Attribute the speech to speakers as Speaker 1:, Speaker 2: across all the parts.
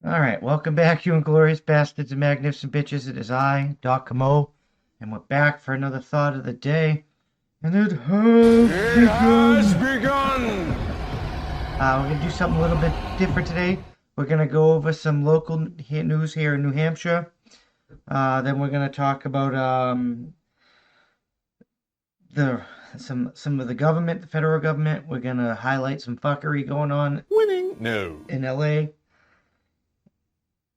Speaker 1: All right, welcome back, you Inglorious Bastards and Magnificent Bitches. It is I, Doc Camo, and we're back for another thought of the day. And it has
Speaker 2: It has
Speaker 1: begun.
Speaker 2: begun!
Speaker 1: We're going to do something a little bit different today. We're going to go over some local news here in New Hampshire. Then we're going to talk about the some of the government, the federal government. We're going to highlight some fuckery going on
Speaker 2: Winning? No.
Speaker 1: in LA.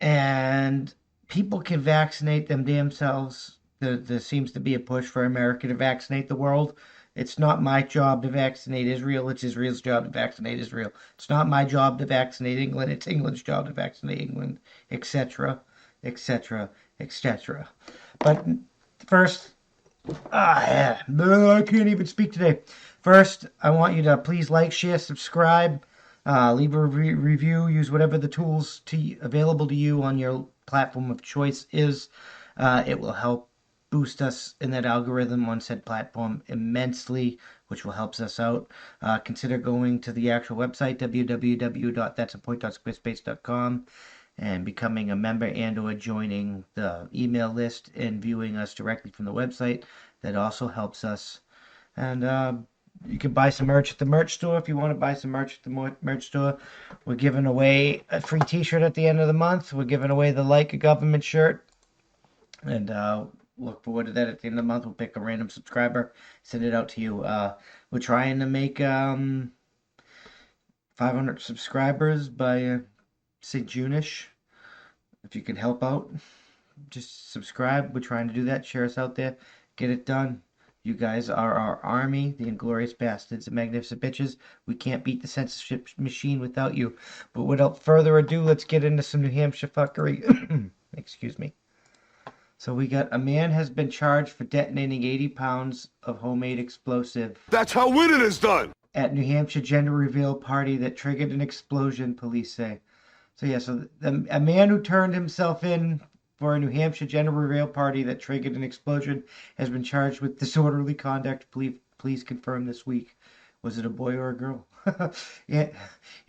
Speaker 1: And people can vaccinate them damn selves. There seems to be a push for America to vaccinate the world. It's not my job to vaccinate Israel. It's Israel's job to vaccinate Israel. It's not my job to vaccinate England. It's England's job to vaccinate England, etc., etc., etc. But first, yeah, I can't even speak today. First, I want you to please like, share, subscribe, leave a review, use whatever the tools available to you on your platform of choice is. It will help boost us in that algorithm on said platform immensely, which will help us out. Consider going to the actual website, www.that'sapoint.squarespace.com, and becoming a member and or joining the email list and viewing us directly from the website. That also helps us. And you can buy some merch at the merch store if you want to buy some merch at the merch store. We're giving away a free t-shirt at the end of the month. We're giving away the Like a Government shirt. And look forward to that at the end of the month. We'll pick a random subscriber, send it out to you. We're trying to make 500 subscribers by say June-ish. If you can help out, just subscribe. We're trying to do that. Share us out there. Get it done. You guys are our army, the Inglorious Bastards, the Magnificent Bitches. We can't beat the censorship machine without you. But without further ado, let's get into some New Hampshire fuckery. Excuse me. So we got a man has been charged for detonating 80 pounds of homemade explosive
Speaker 2: That's how winning is done!
Speaker 1: at New Hampshire gender reveal party that triggered an explosion, police say. So yeah, so a man who turned himself in for a New Hampshire gender reveal party that triggered an explosion has been charged with disorderly conduct. Police confirmed this week. Was it a boy or a girl? Yeah,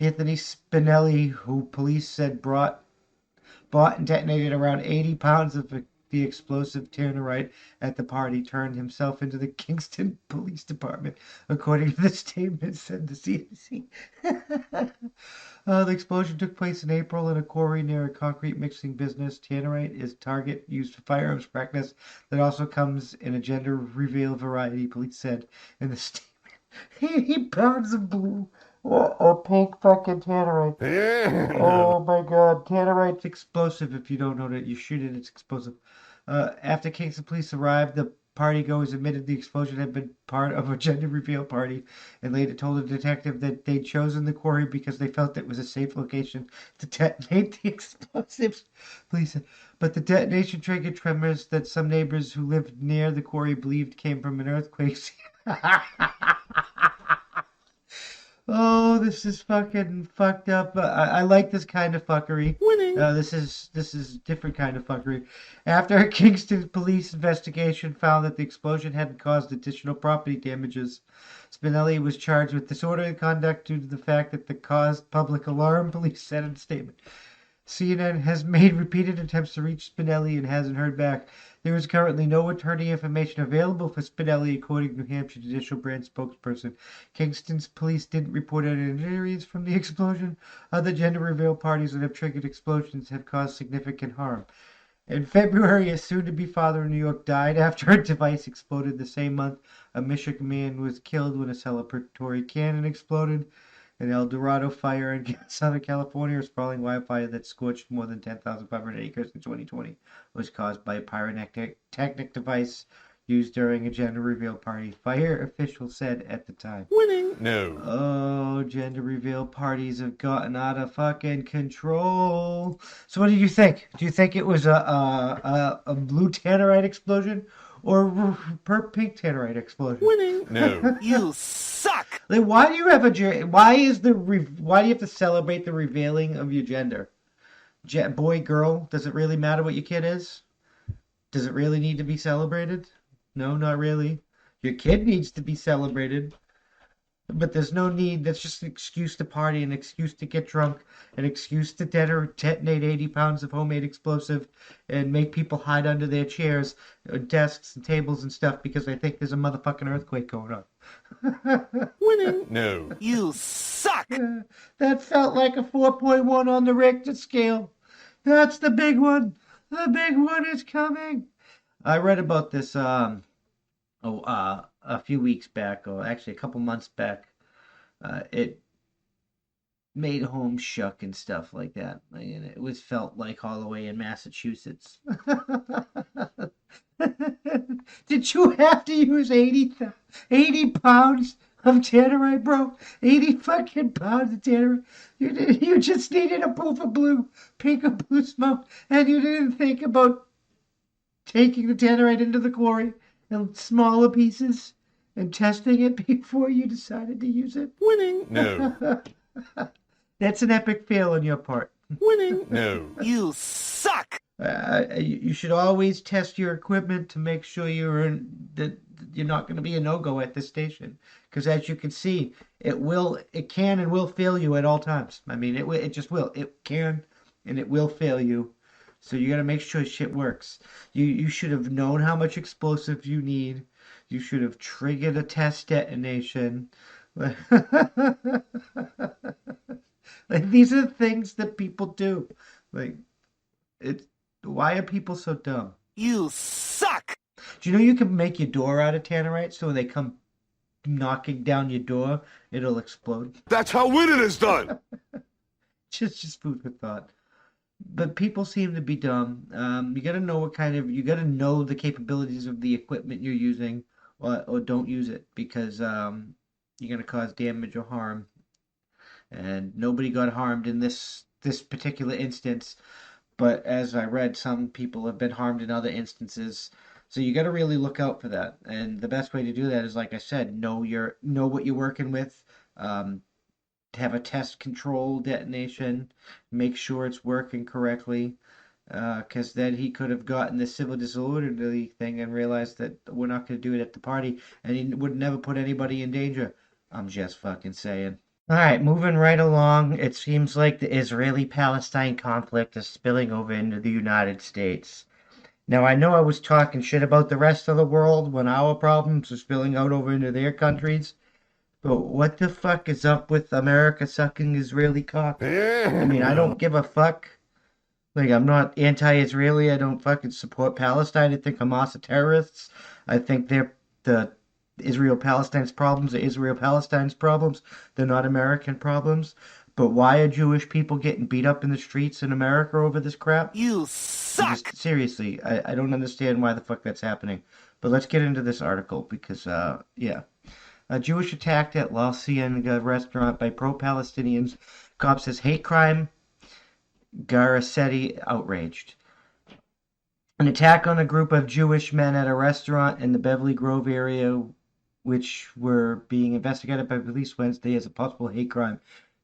Speaker 1: Anthony Spinelli, who police said bought and detonated around 80 pounds of the explosive tannerite at the party, turned himself into the Kingston Police Department, according to the statement, said the CNC. The explosion took place in April in a quarry near a concrete mixing business. Tannerite is target used for firearms practice that also comes in a gender reveal variety, police said in the statement. 80 pounds of blue or pink fucking tannerite.
Speaker 2: Yeah,
Speaker 1: Oh
Speaker 2: no.
Speaker 1: my god, tannerite's explosive. If you don't know that, you shoot it, it's explosive. After Kingston police arrived, the partygoers admitted the explosion had been part of a gender reveal party and later told a detective that they'd chosen the quarry because they felt it was a safe location to detonate the explosives. Police said, but the detonation triggered tremors that some neighbors who lived near the quarry believed came from an earthquake. Oh, this is fucking fucked up. I like this kind of fuckery.
Speaker 2: Winning?
Speaker 1: This is different kind of fuckery. After a Kingston police investigation found that the explosion hadn't caused additional property damages, Spinelli was charged with disorderly conduct due to the fact that the caused public alarm. Police said in a statement. CNN has made repeated attempts to reach Spinelli and hasn't heard back. There is currently no attorney information available for Spinelli, according to New Hampshire Judicial Branch spokesperson. Kingston's police didn't report any injuries from the explosion. Other gender reveal parties that have triggered explosions have caused significant harm. In February, a soon-to-be father in New York died after a device exploded. The same month, a Michigan man was killed when a celebratory cannon exploded. An El Dorado fire in Southern California, a sprawling wildfire that scorched more than 10,500 acres in 2020, was caused by a pyrotechnic device used during a gender reveal party. Fire officials said at the time.
Speaker 2: Winning? No.
Speaker 1: Oh, gender reveal parties have gotten out of fucking control. So what do you think? Do you think it was a blue tannerite explosion or per pink tannerite explosion?
Speaker 2: Winning? No. You suck!
Speaker 1: Like, why do you have why do you have to celebrate the revealing of your gender? Boy, girl, does it really matter what your kid is? Does it really need to be celebrated? No, not really. Your kid needs to be celebrated. But there's no need. That's just an excuse to party, an excuse to get drunk, an excuse to detonate 80 pounds of homemade explosive and make people hide under their chairs, desks, and tables and stuff because they think there's a motherfucking earthquake going on.
Speaker 2: Winning? No. You suck!
Speaker 1: That felt like a 4.1 on the Richter scale. That's the big one. The big one is coming. I read about this a few weeks back, or actually a couple months back. It made home shook and stuff like that. And it was felt like all the way in Massachusetts. Did you have to use 80 pounds of tannerite, bro? 80 fucking pounds of tannerite. You just needed a poof of blue, pink or blue smoke, and you didn't think about taking the tannerite into the quarry in smaller pieces and testing it before you decided to use it.
Speaker 2: Winning? No.
Speaker 1: That's an epic fail on your part.
Speaker 2: Winning? No. You suck!
Speaker 1: You should always test your equipment to make sure that you're not going to be a no-go at this station. Because as you can see, it can and will fail you at all times. I mean, it just will. It can and it will fail you. So you got to make sure shit works. You should have known how much explosive you need. You should have triggered a test detonation. Like these are things that people do. Like why are people so dumb?
Speaker 2: You suck!
Speaker 1: Do you know you can make your door out of tannerite so when they come knocking down your door, it'll explode?
Speaker 2: That's how winning is done!
Speaker 1: Just food for thought. But people seem to be dumb. You gotta know you gotta know the capabilities of the equipment you're using, or don't use it because you're gonna cause damage or harm. And nobody got harmed in this particular instance. But as I read, some people have been harmed in other instances. So you got to really look out for that. And the best way to do that is, like I said, know what you're working with. Have a test control detonation. Make sure it's working correctly. Because then he could have gotten the civil disorderly thing and realized that we're not going to do it at the party, and he would never put anybody in danger. I'm just fucking saying. All right, moving right along. It seems like the Israeli-Palestine conflict is spilling over into the United States. Now, I know I was talking shit about the rest of the world when our problems are spilling out over into their countries, but what the fuck is up with America sucking Israeli cock? I mean, I don't give a fuck. Like, I'm not anti-Israeli. I don't fucking support Palestine. I think Hamas are terrorists. I think the Israel-Palestine's problems are Israel-Palestine's problems. They're not American problems. But why are Jewish people getting beat up in the streets in America over this crap?
Speaker 2: You suck!
Speaker 1: Seriously, I don't understand why the fuck that's happening. But let's get into this article because, yeah. A Jewish attack at La Cienega restaurant by pro-Palestinians. Cop says hate crime. Garcetti outraged. An attack on a group of Jewish men at a restaurant in the Beverly Grove area, which were being investigated by police Wednesday as a possible hate crime,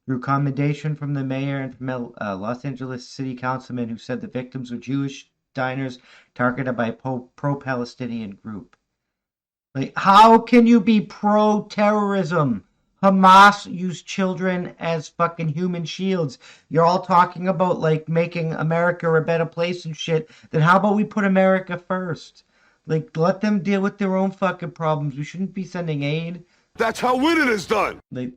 Speaker 1: drew commendation from the mayor and from Los Angeles city councilman who said the victims were Jewish diners targeted by a pro-Palestinian group. Like, how can you be pro-terrorism? Hamas used children as fucking human shields. You're all talking about, like, making America a better place and shit. Then how about we put America first? Like, let them deal with their own fucking problems. We shouldn't be sending aid.
Speaker 2: That's how winning is done!
Speaker 1: Like,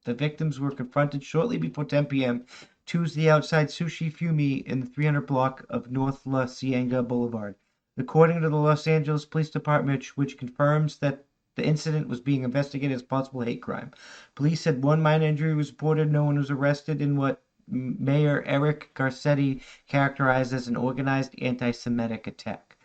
Speaker 1: the victims were confronted shortly before 10 p.m. Tuesday outside Sushi Fumi in the 300 block of North La Cienega Boulevard. According to the Los Angeles Police Department, which confirms that the incident was being investigated as possible hate crime. Police said one minor injury was reported. No one was arrested in what Mayor Eric Garcetti characterized as an organized anti-Semitic attack.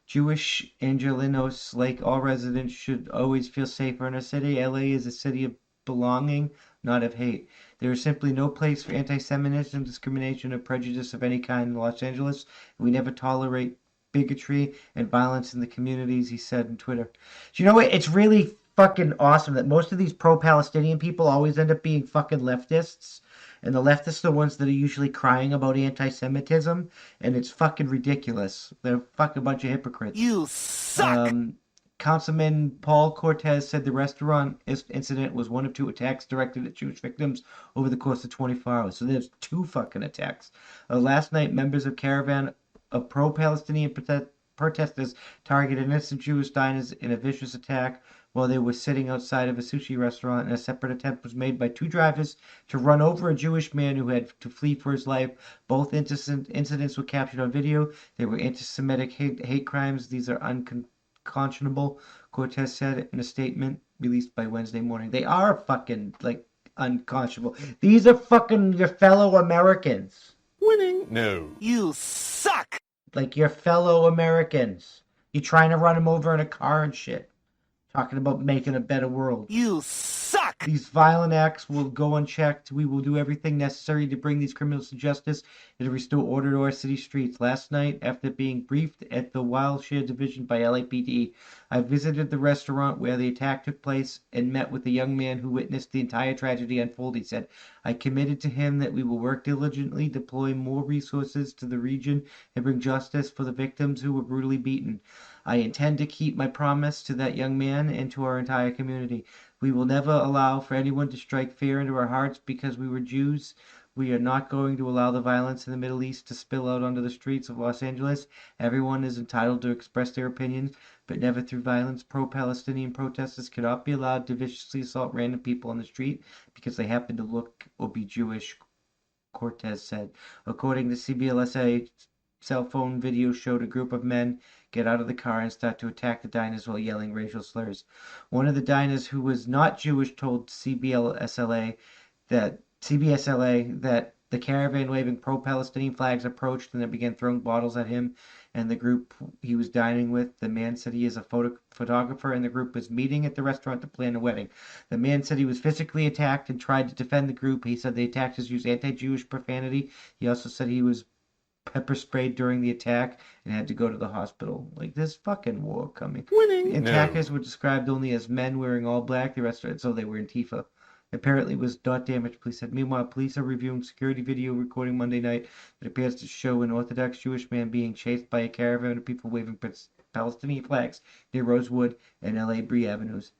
Speaker 1: Jewish Angelenos, like all residents, should always feel safer in a city. LA is a city of belonging, not of hate. There is simply no place for anti-Semitism, discrimination, or prejudice of any kind in Los Angeles. We never tolerate bigotry and violence in the communities, he said on Twitter. Do you know what? It's really fucking awesome that most of these pro-Palestinian people always end up being fucking leftists. And the leftists are the ones that are usually crying about anti-Semitism. And it's fucking ridiculous. They're a fucking bunch of hypocrites.
Speaker 2: You suck!
Speaker 1: Councilman Paul Cortez said the restaurant incident was one of two attacks directed at Jewish victims over the course of 24 hours. So there's two fucking attacks. Last night, members of caravan of pro-Palestinian protesters targeted innocent Jewish diners in a vicious attack while they were sitting outside of a sushi restaurant, and a separate attempt was made by two drivers to run over a Jewish man who had to flee for his life. Both incidents were captured on video. They were anti-Semitic hate crimes. These are unconscionable, Cortez said in a statement released by Wednesday morning. They are fucking, like, unconscionable. These are fucking your fellow Americans.
Speaker 2: Winning? No. You suck!
Speaker 1: Like, your fellow Americans. You're trying to run them over in a car and shit. Talking about making a better world.
Speaker 2: You suck!
Speaker 1: These violent acts will go unchecked. We will do everything necessary to bring these criminals to justice and to restore order to our city streets. Last night, after being briefed at the Wilshire Division by LAPD, I visited the restaurant where the attack took place and met with the young man who witnessed the entire tragedy unfold. He said, I committed to him that we will work diligently, deploy more resources to the region, and bring justice for the victims who were brutally beaten. I intend to keep my promise to that young man and to our entire community. We will never allow for anyone to strike fear into our hearts because we were Jews. We are not going to allow the violence in the Middle East to spill out onto the streets of Los Angeles. Everyone is entitled to express their opinions, but never through violence. Pro-Palestinian protesters cannot be allowed to viciously assault random people on the street because they happen to look or be Jewish, Cortez said. According to CBLSA, cell phone video showed a group of men get out of the car and start to attack the diners while yelling racial slurs. One of the diners, who was not Jewish, told CBSLA that the caravan waving pro-Palestinian flags approached and then began throwing bottles at him and the group he was dining with. The man said he is a photographer and the group was meeting at the restaurant to plan a wedding. The man said he was physically attacked and tried to defend the group. He said the attackers used anti-Jewish profanity. He also said he was pepper sprayed during the attack and had to go to the hospital. Like, there's fucking war coming.
Speaker 2: Winning?
Speaker 1: The attackers were described only as men wearing all black. The rest of it, so they were Antifa. Apparently was not damaged, police said. Meanwhile, police are reviewing security video recording Monday night that appears to show an Orthodox Jewish man being chased by a caravan of people waving Palestinian flags near Rosewood and L.A. Bree Avenues.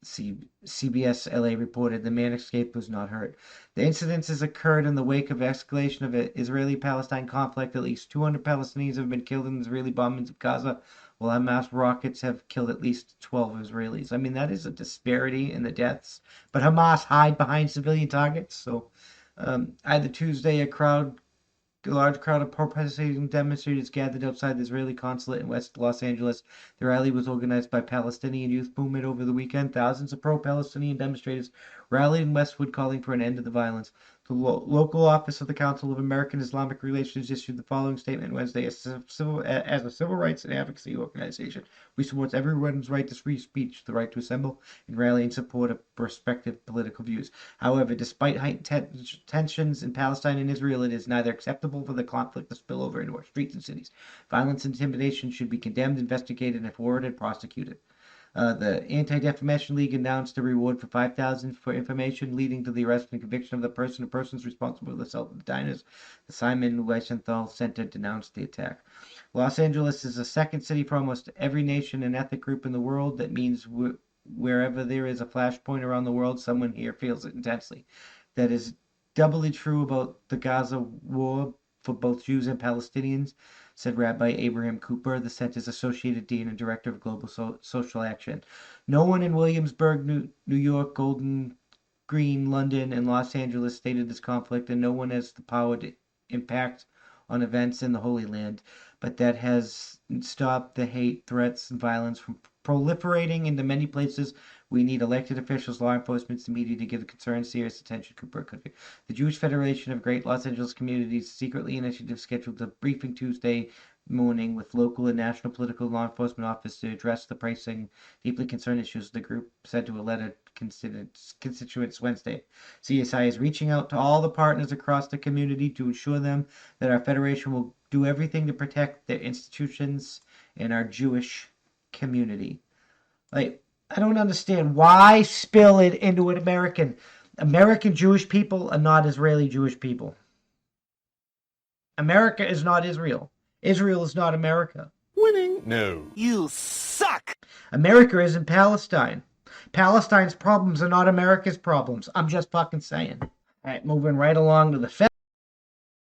Speaker 1: CBS LA reported the man escaped, was not hurt. The incidences occurred in the wake of escalation of an Israeli-Palestine conflict. At least 200 Palestinians have been killed in Israeli bombings of Gaza, while Hamas rockets have killed at least 12 Israelis. I mean, that is a disparity in the deaths. But Hamas hide behind civilian targets. So either Tuesday, a large crowd of protesting demonstrators gathered outside the Israeli consulate in West Los Angeles. The rally was organized by Palestinian Youth Movement over the weekend. Thousands of pro-Palestinian demonstrators rallied in Westwood calling for an end to the violence. The local office of the Council of American Islamic Relations issued the following statement Wednesday. As a civil rights and advocacy organization, we support everyone's right to free speech, the right to assemble and rally in support of respective political views. However, despite heightened tensions in Palestine and Israel, it is neither acceptable for the conflict to spill over into our streets and cities. Violence and intimidation should be condemned, investigated, and forwarded and prosecuted. The Anti-Defamation League announced a reward for $5,000 for information leading to the arrest and conviction of the person or persons responsible for the assault of the diners. The Simon Wiesenthal Center denounced the attack. Los Angeles is the second city for almost every nation and ethnic group in the world. That means wherever there is a flashpoint around the world, someone here feels it intensely. That is doubly true about the Gaza war for both Jews and Palestinians, said Rabbi Abraham Cooper, the center's associated dean and director of global social action. No one in Williamsburg, New York, Golden Green, London, and Los Angeles stated this conflict, and no one has the power to impact on events in the Holy Land, but that has stopped the hate, threats, and violence from proliferating into many places. We need elected officials, law enforcement, and media to give the concern serious attention, Cooper could be. The Jewish Federation of Great Los Angeles Communities secretly initiative scheduled a briefing Tuesday morning with local and national political law enforcement office to address the pressing, deeply concerned issues. The group said to a letter constituents Wednesday. CSI is reaching out to all the partners across the community to assure them that our federation will do everything to protect their institutions and our Jewish community. Like, I don't understand. Why spill it into an American? American Jewish people are not Israeli Jewish people. America is not Israel. Israel is not America.
Speaker 2: Winning? No. You suck!
Speaker 1: America is in Palestine. Palestine's problems are not America's problems. I'm just fucking saying. All right, moving right along to the